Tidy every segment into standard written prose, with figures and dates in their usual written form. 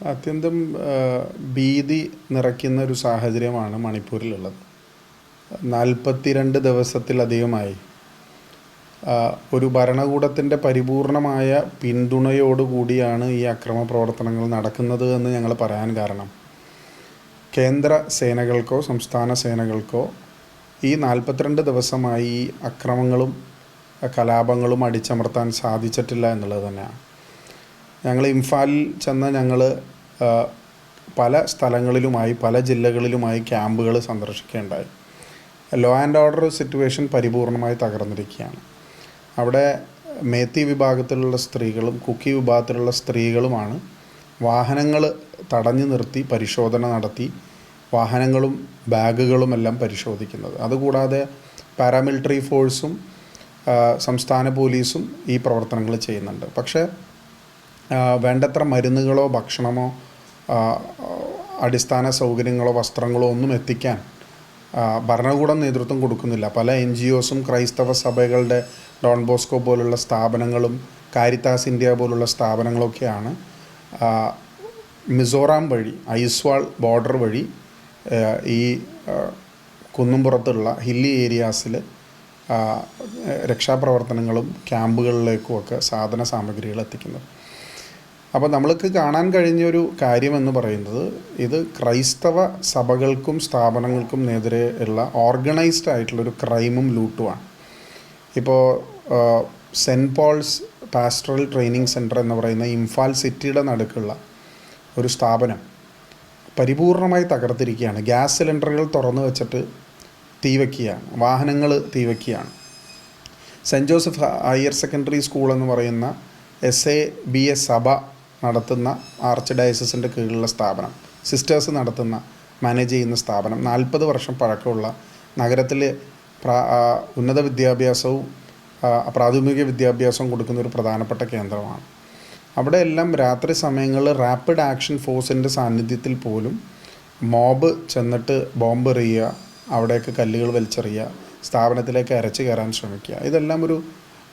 അത്യന്തം ഭീതി നിറയ്ക്കുന്ന ഒരു സാഹചര്യമാണ് മണിപ്പൂരിലുള്ളത്. 42 ദിവസത്തിലധികമായി ഒരു ഭരണകൂടത്തിൻ്റെ പരിപൂർണമായ പിന്തുണയോടുകൂടിയാണ് ഈ അക്രമ പ്രവർത്തനങ്ങൾ നടക്കുന്നത് എന്ന് ഞങ്ങൾ പറയാൻ കാരണം, കേന്ദ്ര സേനകൾക്കോ സംസ്ഥാന സേനകൾക്കോ ഈ 42 ദിവസമായി ഈ അക്രമങ്ങളും കലാപങ്ങളും അടിച്ചമർത്താൻ സാധിച്ചിട്ടില്ല എന്നുള്ളത് തന്നെയാണ്. ഞങ്ങൾ ഇംഫാലിൽ ചെന്ന ഞങ്ങൾ പല സ്ഥലങ്ങളിലുമായി പല ജില്ലകളിലുമായി ക്യാമ്പുകൾ സന്ദർശിക്കുകയുണ്ടായി. ലോ ആൻഡ് ഓർഡർ സിറ്റുവേഷൻ പരിപൂർണമായി തകർന്നിരിക്കുകയാണ്. അവിടെ മേത്തി വിഭാഗത്തിലുള്ള സ്ത്രീകളും കുക്കി വിഭാഗത്തിലുള്ള സ്ത്രീകളുമാണ് വാഹനങ്ങൾ തടഞ്ഞു നിർത്തി പരിശോധന നടത്തി വാഹനങ്ങളും ബാഗുകളും എല്ലാം പരിശോധിക്കുന്നത്. അതുകൂടാതെ പാരാമിലിറ്ററി ഫോഴ്സും സംസ്ഥാന പോലീസും ഈ പ്രവർത്തനങ്ങൾ ചെയ്യുന്നുണ്ട്. പക്ഷേ വേണ്ടത്ര മരുന്നുകളോ ഭക്ഷണമോ അടിസ്ഥാന സൗകര്യങ്ങളോ വസ്ത്രങ്ങളോ ഒന്നും എത്തിക്കാൻ ഭരണകൂടം നേതൃത്വം കൊടുക്കുന്നില്ല. പല NGOസും ക്രൈസ്തവ സഭകളുടെ ഡോൺ ബോസ്കോ പോലുള്ള സ്ഥാപനങ്ങളും കാരിത്താസ് ഇന്ത്യ പോലുള്ള സ്ഥാപനങ്ങളൊക്കെയാണ് മിസോറാം വഴി ഐസ്വാൾ ബോർഡർ വഴി ഈ കുന്നുംപുറത്തുള്ള ഹില്ലി ഏരിയാസിൽ രക്ഷാപ്രവർത്തനങ്ങളും ക്യാമ്പുകളിലേക്കുമൊക്കെ സാധന സാമഗ്രികൾ എത്തിക്കുന്നത്. അപ്പോൾ നമ്മൾക്ക് കാണാൻ കഴിഞ്ഞൊരു കാര്യമെന്ന് പറയുന്നത്, ഇത് ക്രൈസ്തവ സഭകൾക്കും സ്ഥാപനങ്ങൾക്കും എതിരെ ഉള്ള ഓർഗനൈസ്ഡ് ആയിട്ടുള്ളൊരു ക്രൈമും ലൂട്ടുമാണ്. ഇപ്പോൾ saint Paul's pastoral training centre എന്ന് പറയുന്ന ഇംഫാൽ സിറ്റിയുടെ നടുക്കുള്ള ഒരു സ്ഥാപനം പരിപൂർണമായി തകർത്തിരിക്കുകയാണ്. ഗ്യാസ് സിലിണ്ടറുകൾ തുറന്നു വെച്ചിട്ട് തീവയ്ക്കുകയാണ്, വാഹനങ്ങൾ തീവയ്ക്കുകയാണ്. Saint Joseph higher secondary school എന്ന് പറയുന്ന SABS സഭ നടത്തുന്ന ആർച്ച് ഡയസിൻ്റെ കീഴിലുള്ള സ്ഥാപനം, സിസ്റ്റേഴ്സ് നടത്തുന്ന മാനേജ് ചെയ്യുന്ന സ്ഥാപനം 40 വർഷം പഴക്കമുള്ള നഗരത്തിൽ ഉന്നത വിദ്യാഭ്യാസവും പ്രാഥമിക വിദ്യാഭ്യാസവും കൊടുക്കുന്ന ഒരു പ്രധാനപ്പെട്ട കേന്ദ്രമാണ്. അവിടെ എല്ലാം രാത്രി സമയങ്ങളിൽ റാപ്പിഡ് ആക്ഷൻ ഫോഴ്സിൻ്റെ സാന്നിധ്യത്തിൽ പോലും മോബ് ചെന്നിട്ട് ബോംബ് എറിയുക, അവിടേക്ക് കല്ലുകൾ വലിച്ചെറിയുക, സ്ഥാപനത്തിലേക്ക് അരച്ച് കയറാൻ ശ്രമിക്കുക, ഇതെല്ലാം ഒരു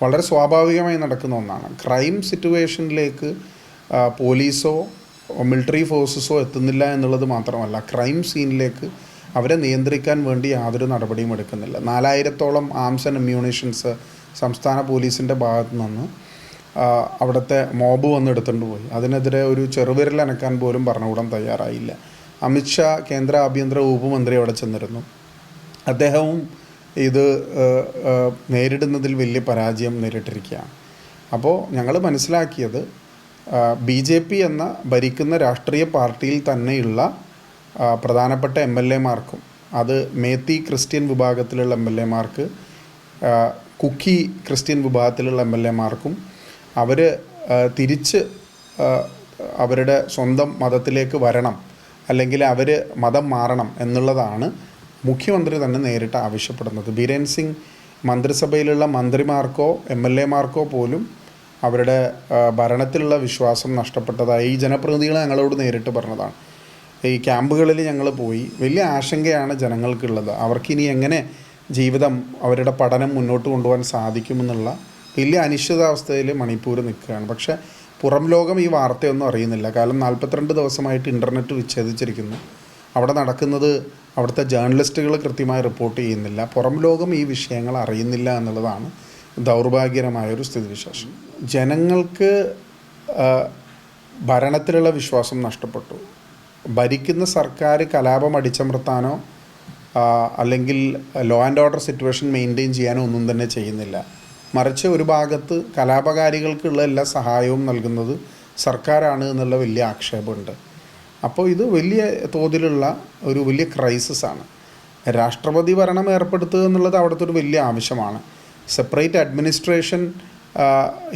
വളരെ സ്വാഭാവികമായി നടക്കുന്ന ഒന്നാണ്. ക്രൈം സിറ്റുവേഷനിലേക്ക് പോലീസോ മിലിറ്ററി ഫോഴ്സസോ എത്തുന്നില്ല എന്നുള്ളത് മാത്രമല്ല, ക്രൈം സീനിലേക്ക് അവരെ നിയന്ത്രിക്കാൻ വേണ്ടി യാതൊരു നടപടിയും എടുക്കുന്നില്ല. 4000-ഓളം ആംസ് ആൻഡ് അമ്യൂണിഷൻസ് സംസ്ഥാന പോലീസിൻ്റെ ഭാഗത്തു നിന്ന് അവിടുത്തെ മോബ് വന്ന് എടുത്തുകൊണ്ട് പോയി. അതിനെതിരെ ഒരു ചെറുവിരൽ അനക്കാൻ പോലും ഭരണകൂടം തയ്യാറായില്ല. അമിത്ഷാ കേന്ദ്ര ആഭ്യന്തര വകുപ്പ് മന്ത്രി അവിടെ ചെന്നിരുന്നു. അദ്ദേഹവും ഇത് നേരിടുന്നതിൽ വലിയ പരാജയം നേരിട്ടിരിക്കുകയാണ്. അപ്പോൾ ഞങ്ങൾ മനസ്സിലാക്കിയത്, BJP എന്ന ഭരിക്കുന്ന രാഷ്ട്രീയ പാർട്ടിയിൽ തന്നെയുള്ള പ്രധാനപ്പെട്ട MLA-മാർക്കും, അത് മേത്തി ക്രിസ്ത്യൻ വിഭാഗത്തിലുള്ള MLA-മാർക്ക്, കുക്കി ക്രിസ്ത്യൻ വിഭാഗത്തിലുള്ള MLA-മാർക്കും അവർ തിരിച്ച് അവരുടെ സ്വന്തം മതത്തിലേക്ക് വരണം, അല്ലെങ്കിൽ അവർ മതം മാറണം എന്നുള്ളതാണ് മുഖ്യമന്ത്രി തന്നെ നേരിട്ട് ആവശ്യപ്പെടുന്നത്. ബിരേൻ സിംഗ് മന്ത്രിസഭയിലുള്ള മന്ത്രിമാർക്കോ MLA-മാർക്കോ പോലും അവരുടെ ഭരണത്തിലുള്ള വിശ്വാസം നഷ്ടപ്പെട്ടതായി ഈ ജനപ്രതിനിധികൾ ഞങ്ങളോട് നേരിട്ട് പറഞ്ഞതാണ്. ഈ ക്യാമ്പുകളിൽ ഞങ്ങൾ പോയി, വലിയ ആശങ്കയാണ് ജനങ്ങൾക്കുള്ളത്. അവർക്കിനി എങ്ങനെ ജീവിതം, അവരുടെ പഠനം മുന്നോട്ട് കൊണ്ടുപോകാൻ സാധിക്കുമെന്നുള്ള വലിയ അനിശ്ചിതാവസ്ഥയിൽ മണിപ്പൂർ നിൽക്കുകയാണ്. പക്ഷേ പുറം ലോകം ഈ വാർത്തയൊന്നും അറിയുന്നില്ല. കാരണം 42 ദിവസമായിട്ട് ഇൻ്റർനെറ്റ് വിച്ഛേദിച്ചിരിക്കുന്നു. അവിടെ നടക്കുന്നത് അവിടുത്തെ ജേർണലിസ്റ്റുകൾ കൃത്യമായി റിപ്പോർട്ട് ചെയ്യുന്നില്ല. പുറം ലോകം ഈ വിഷയങ്ങൾ അറിയുന്നില്ല എന്നുള്ളതാണ് ദൗർഭാഗ്യകരമായൊരു സ്ഥിതിവിശേഷം. ജനങ്ങൾക്ക് ഭരണത്തിലുള്ള വിശ്വാസം നഷ്ടപ്പെട്ടു. ഭരിക്കുന്ന സർക്കാർ കലാപം അടിച്ചമർത്താനോ അല്ലെങ്കിൽ law and order situation maintain ചെയ്യാനോ ഒന്നും തന്നെ ചെയ്യുന്നില്ല. മറിച്ച് ഒരു ഭാഗത്ത് കലാപകാരികൾക്കുള്ള എല്ലാ സഹായവും നൽകുന്നത് സർക്കാരാണ് എന്നുള്ള വലിയ ആക്ഷേപമുണ്ട്. അപ്പോൾ ഇത് വലിയ തോതിലുള്ള ഒരു വലിയ ക്രൈസിസാണ്. രാഷ്ട്രപതി ഭരണം ഏർപ്പെടുത്തുക എന്നുള്ളത് അവിടുത്തെ ഒരു വലിയ ആവശ്യമാണ്. സെപ്പറേറ്റ് അഡ്മിനിസ്ട്രേഷൻ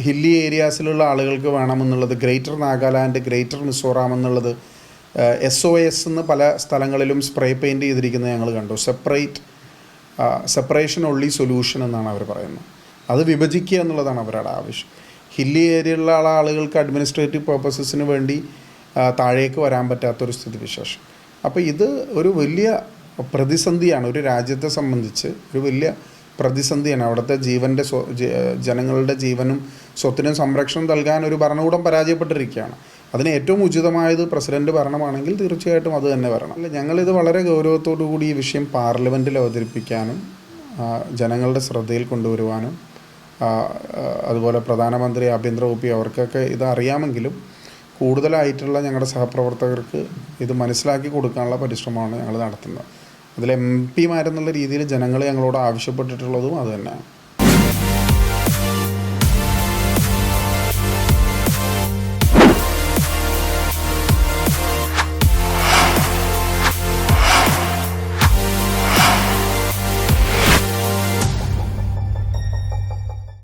ഹില്ലി ഏരിയാസിലുള്ള ആളുകൾക്ക് വേണമെന്നുള്ളത്, ഗ്രേറ്റർ നാഗാലാൻഡ്, ഗ്രേറ്റർ മിസോറാം എന്നുള്ളത് SOS എന്ന് പല സ്ഥലങ്ങളിലും സ്പ്രേ പെയിൻറ്റ് ചെയ്തിരിക്കുന്നത് ഞങ്ങൾ കണ്ടു. സെപ്പറേഷൻ ഒൺലി സൊല്യൂഷൻ എന്നാണ് അവർ പറയുന്നത്. അത് വിഭജിക്കുക എന്നുള്ളതാണ് അവരുടെ ആവശ്യം. ഹില്ലി ഏരിയയിലുള്ള ആളുകൾക്ക് അഡ്മിനിസ്ട്രേറ്റീവ് പർപ്പസസിന് വേണ്ടി താഴേക്ക് വരാൻ പറ്റാത്തൊരു സ്ഥിതിവിശേഷം. അപ്പോൾ ഇത് ഒരു വലിയ പ്രതിസന്ധിയാണ്. ഒരു രാജ്യത്തെ സംബന്ധിച്ച് ഒരു വലിയ പ്രതിസന്ധിയാണ്. അവിടുത്തെ ജനങ്ങളുടെ ജീവനും സ്വത്തിനും സംരക്ഷണം നൽകാൻ ഒരു ഭരണകൂടം പരാജയപ്പെട്ടിരിക്കുകയാണ്. അതിന് ഏറ്റവും ഉചിതമായത് പ്രസിഡന്റ് ഭരണമാണെങ്കിൽ തീർച്ചയായിട്ടും അത് തന്നെ വരണം. അല്ല, ഞങ്ങളിത് വളരെ ഗൗരവത്തോടു കൂടി ഈ വിഷയം പാർലമെൻറ്റിൽ അവതരിപ്പിക്കാനും ജനങ്ങളുടെ ശ്രദ്ധയിൽ കൊണ്ടുവരുവാനും അതുപോലെ പ്രധാനമന്ത്രി, ആഭ്യന്തര വകുപ്പ് അവർക്കൊക്കെ ഇത് അറിയാമെങ്കിലും കൂടുതലായിട്ടുള്ള ഞങ്ങളുടെ സഹപ്രവർത്തകർക്ക് ഇത് മനസ്സിലാക്കി കൊടുക്കാനുള്ള പരിശ്രമമാണ് ഞങ്ങൾ നടത്തുന്നത്. അതിൽ MP മാരെന്നുള്ള രീതിയിൽ ജനങ്ങൾ ഞങ്ങളോട് ആവശ്യപ്പെട്ടിട്ടുള്ളതും അത് തന്നെയാണ്.